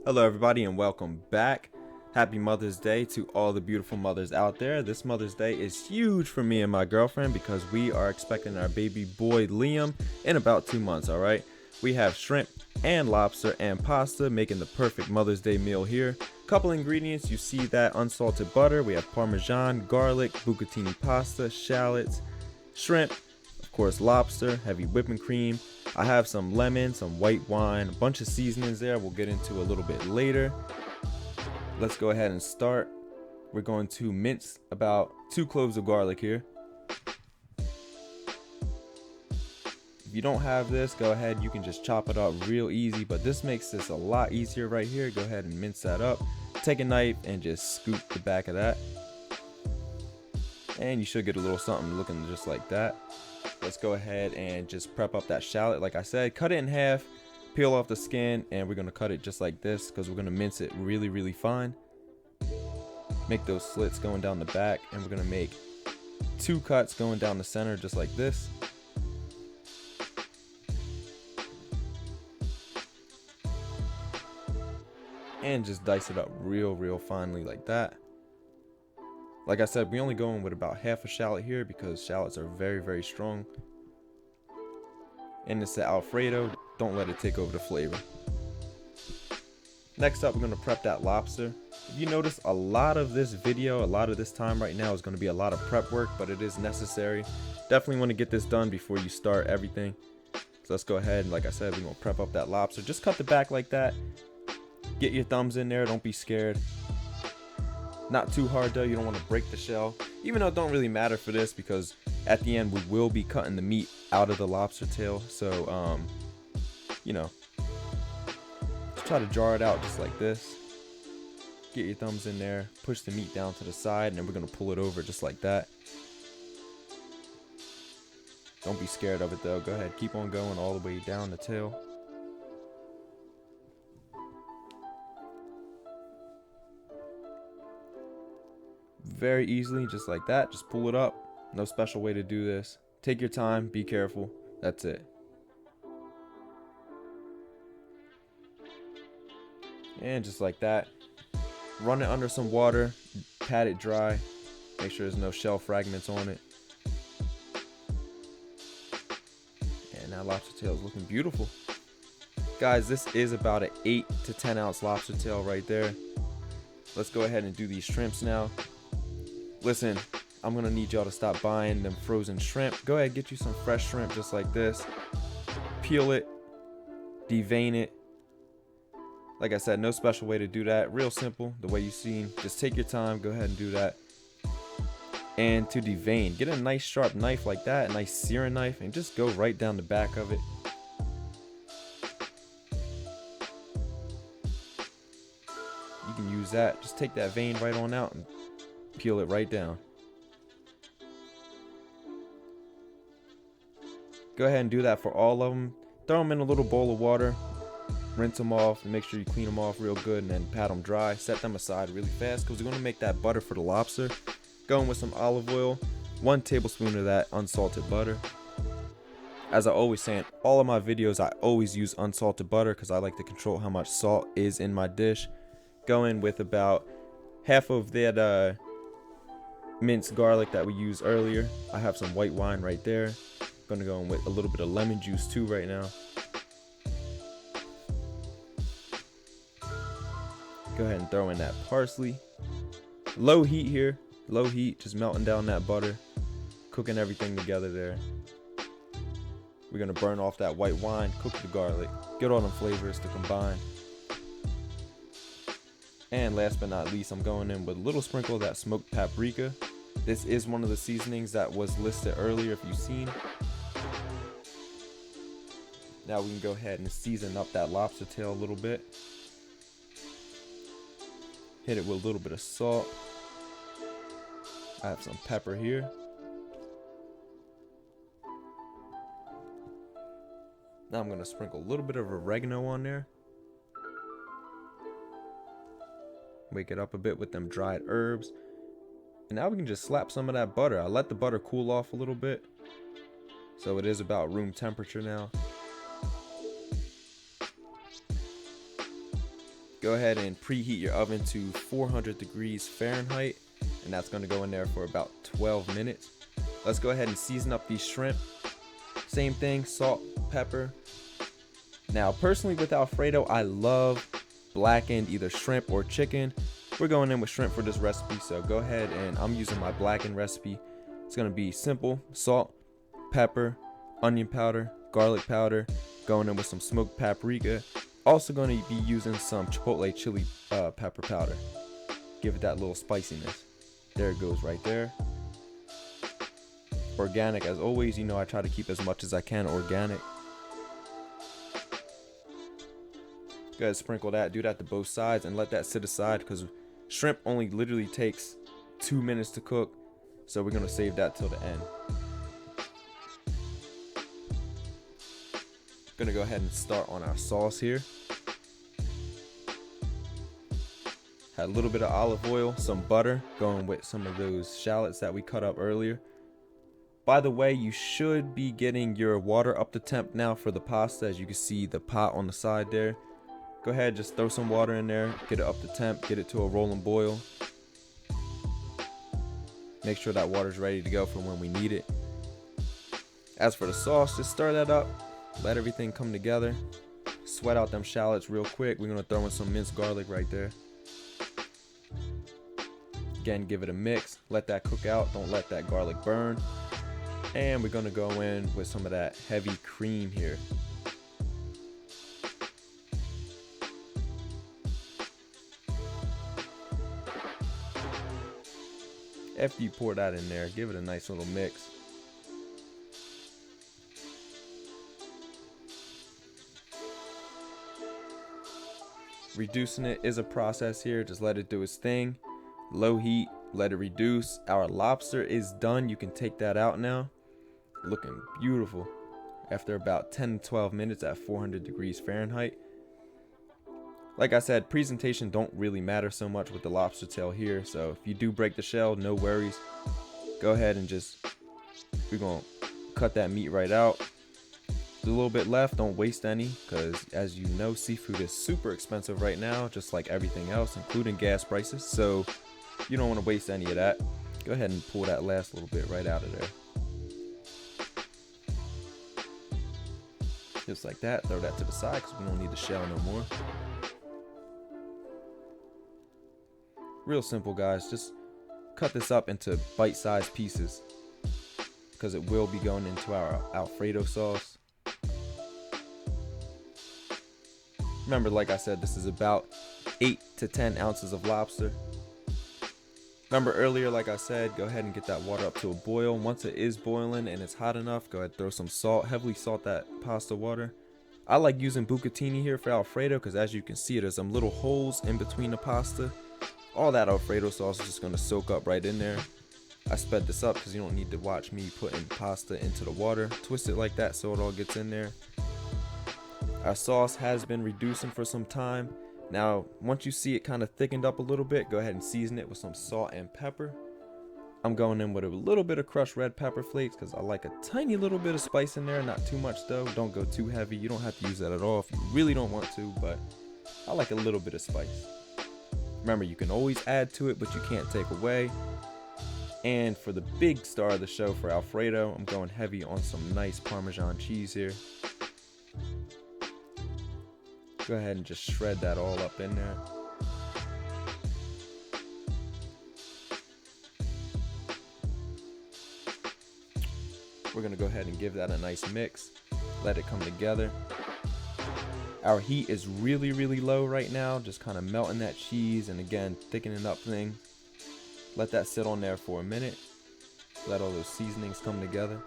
Hello everybody and welcome back. Happy Mother's Day to all the beautiful mothers out there. This Mother's Day is huge for me and my girlfriend because we are expecting our baby boy Liam in about 2 months, alright? We have shrimp and lobster and pasta making the perfect Mother's Day meal here. Couple ingredients, you see that unsalted butter. We have Parmesan, garlic, Bucatini Pasta, shallots, shrimp, of course lobster, heavy whipping cream. I have some lemon, some white wine, a bunch of seasonings there we'll get into a little bit later. Let's go ahead and start. We're going to mince about 2 cloves of garlic here. If you don't have this, go ahead, you can just chop it up real easy, but this makes this a lot easier right here. Go ahead and mince that up. Take a knife and just scoop the back of that. And you should get a little something looking just like that. Let's go ahead and just prep up that shallot. Like I said, cut it in half, peel off the skin, and we're gonna cut it just like this because we're gonna mince it really fine. Make those slits going down the back, and we're gonna make 2 cuts going down the center just like this. And just dice it up real finely like that. Like I said, we only go in with about half a shallot here because shallots are very strong. And it's the Alfredo, don't let it take over the flavor. Next up, we're going to prep that lobster. If you notice, a lot of this video, a lot of this time right now is going to be a lot of prep work, but it is necessary. Definitely want to get this done before you start everything. So let's go ahead and, like I said, we're going to prep up that lobster. Just cut the back like that. Get your thumbs in there, don't be scared. Not too hard though, you don't want to break the shell. Even though it don't really matter for this because at the end we will be cutting the meat out of the lobster tail. So, you know, just try to jar it out just like this. Get your thumbs in there, push the meat down to the side, and then we're going to pull it over just like that. Don't be scared of it though, go ahead, keep on going all the way down the tail. Very easily, just like that, just pull it up. No special way to do this. Take your time, be careful, that's it. And just like that, run it under some water, pat it dry, make sure there's no shell fragments on it. And that lobster tail is looking beautiful. Guys, this is about an 8 to 10 ounce lobster tail right there. Let's go ahead and do these shrimps now. Listen, I'm gonna need y'all to stop buying them frozen shrimp. Go ahead, get you some fresh shrimp just like this. Peel it, devein it. Like I said, no special way to do that. Real simple, the way you've seen. Just take your time, go ahead and do that. And to devein, get a nice sharp knife like that, a nice searing knife, and just go right down the back of it. You can use that. Just take that vein right on out and peel it right down. Go ahead and do that for all of them. Throw them in a little bowl of water, rinse them off, and make sure you clean them off real good, and then pat them dry. Set them aside really fast because we're going to make that butter for the lobster. Going with some olive oil, 1 tablespoon of that unsalted butter. As I always say in all of my videos, I always use unsalted butter because I like to control how much salt is in my dish. Go in with about half of that minced garlic that we used earlier. I have some white wine right there. Gonna go in with a little bit of lemon juice too right now. Go ahead and throw in that parsley. Low heat here, low heat, just melting down that butter, cooking everything together there. We're gonna burn off that white wine, cook the garlic, get all them flavors to combine. And last but not least, I'm going in with a little sprinkle of that smoked paprika. This is one of the seasonings that was listed earlier if you've seen. Now we can go ahead and season up that lobster tail a little bit. Hit it with a little bit of salt. I have some pepper here. Now I'm going to sprinkle a little bit of oregano on there. Wake it up a bit with them dried herbs. And now we can just slap some of that butter. I let the butter cool off a little bit. So it is about room temperature now. Go ahead and preheat your oven to 400 degrees Fahrenheit, and that's going to go in there for about 12 minutes. Let's go ahead and season up these shrimp. Same thing, salt, pepper. Now, personally with Alfredo, I love blackened either shrimp or chicken. We're going in with shrimp for this recipe, so go ahead, and I'm using my blackened recipe. It's going to be simple: salt, pepper, onion powder, garlic powder, going in with some smoked paprika. Also going to be using some Chipotle chili pepper powder. Give it that little spiciness. There it goes right there. Organic as always, you know I try to keep as much as I can organic. Go ahead, sprinkle that, do that to both sides, and let that sit aside because shrimp only literally takes 2 minutes to cook. So we're going to save that till the end. Gonna go ahead and start on our sauce here. Had a little bit of olive oil, some butter, going with some of those shallots that we cut up earlier. By the way, you should be getting your water up to temp now for the pasta. As you can see the pot on the side there. Go ahead, just throw some water in there, get it up to temp, get it to a rolling boil. Make sure that water's ready to go for when we need it. As for the sauce, just stir that up. Let everything come together. Sweat out them shallots real quick. We're going to throw in some minced garlic right there. Again, give it a mix. Let that cook out. Don't let that garlic burn. And we're going to go in with some of that heavy cream here. After you pour that in there, give it a nice little mix. Reducing it is a process here. Just let it do its thing. Low heat, let it reduce. Our lobster is done. You can take that out now. Looking beautiful. After about 10 to 12 minutes at 400 degrees Fahrenheit. Like I said, presentation don't really matter so much with the lobster tail here. So if you do break the shell, no worries. Go ahead and we're going to cut that meat right out. There's a little bit left, don't waste any, because as you know, seafood is super expensive right now, just like everything else, including gas prices. So you don't want to waste any of that. Go ahead and pull that last little bit right out of there. Just like that, throw that to the side because we don't need the shell no more. Real simple, guys. Just cut this up into bite-sized pieces because it will be going into our Alfredo sauce. Remember, like I said, this is about 8 to 10 ounces of lobster. Remember earlier, like I said, go ahead and get that water up to a boil. Once it is boiling and it's hot enough, go ahead and throw some salt. Heavily salt that pasta water. I like using Bucatini here for Alfredo because as you can see, there's some little holes in between the pasta. All that Alfredo sauce is just going to soak up right in there. I sped this up because you don't need to watch me putting pasta into the water. Twist it like that so it all gets in there. Our sauce has been reducing for some time. Now, once you see it kind of thickened up a little bit, go ahead and season it with some salt and pepper. I'm going in with a little bit of crushed red pepper flakes because I like a tiny little bit of spice in there. Not too much though. Don't go too heavy. You don't have to use that at all if you really don't want to, but I like a little bit of spice. Remember, you can always add to it, but you can't take away. And for the big star of the show for Alfredo, I'm going heavy on some nice Parmesan cheese here. Go ahead and just shred that all up in there. We're going to go ahead and give that a nice mix. Let it come together. Our heat is really, really low right now. Just kind of melting that cheese and again, thickening up things. Let that sit on there for a minute. Let all those seasonings come together.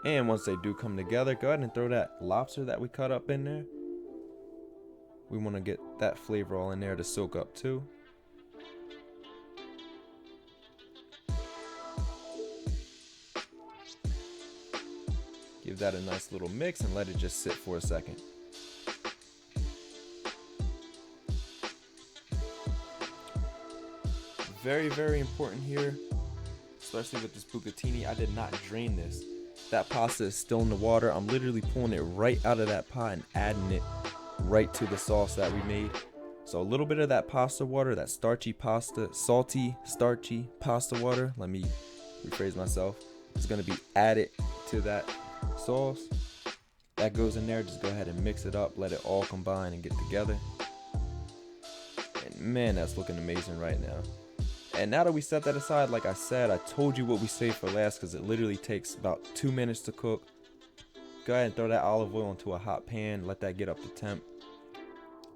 And once they do come together, go ahead and throw that lobster that we cut up in there. We want to get that flavor all in there to soak up too. Give that a nice little mix and let it just sit for a second. Very, very important here. especially with this bucatini. I did not drain this. That pasta is still in the water. I'm literally pulling it right out of that pot and adding it right to the sauce that we made. So a little bit of that pasta water, that starchy pasta, salty, starchy pasta water, let me rephrase myself, is going to be added to that sauce. That goes in there. Just go ahead and mix it up, let it all combine and get together. And man, that's looking amazing right now. And now that we set that aside, like I said, I told you what we saved for last because it literally takes about 2 minutes to cook. Go ahead and throw that olive oil into a hot pan, let that get up to temp.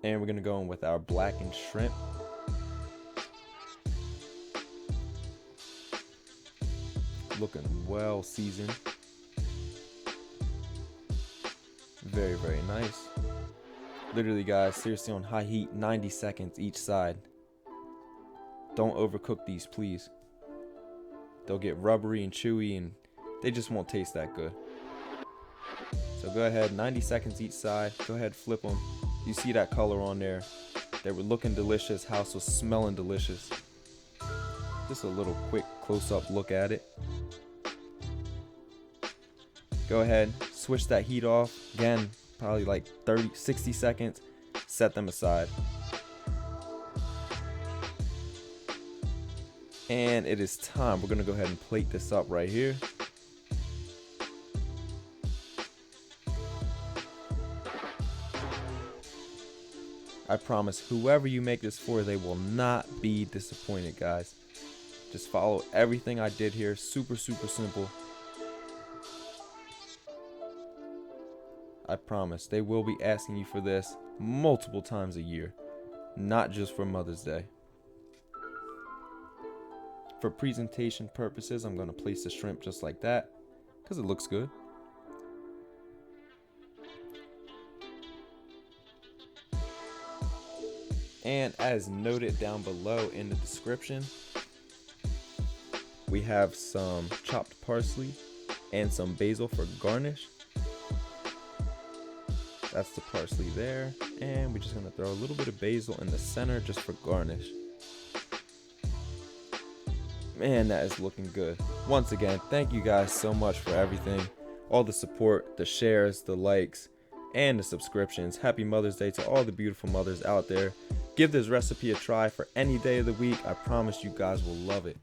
And we're going to go in with our blackened shrimp. Looking well seasoned. Very, very nice. Literally, guys, seriously on high heat, 90 seconds each side. Don't overcook these, please. They'll get rubbery and chewy and they just won't taste that good. So go ahead, 90 seconds each side. Go ahead, flip them. You see that color on there. They were looking delicious. House was smelling delicious. Just a little quick close-up look at it. Go ahead, switch that heat off. Again, probably like 60 seconds. Set them aside. And it is time. We're going to go ahead and plate this up right here. I promise whoever you make this for, they will not be disappointed, guys. Just follow everything I did here. Super, super simple. I promise they will be asking you for this multiple times a year, not just for Mother's Day. For presentation purposes, I'm going to place the shrimp just like that because it looks good. And as noted down below in the description, we have some chopped parsley and some basil for garnish. That's the parsley there. And we're just going to throw a little bit of basil in the center just for garnish. Man, that is looking good. Once again, thank you guys so much for everything. All the support, the shares, the likes, and the subscriptions. Happy Mother's Day to all the beautiful mothers out there. Give this recipe a try for any day of the week. I promise you guys will love it.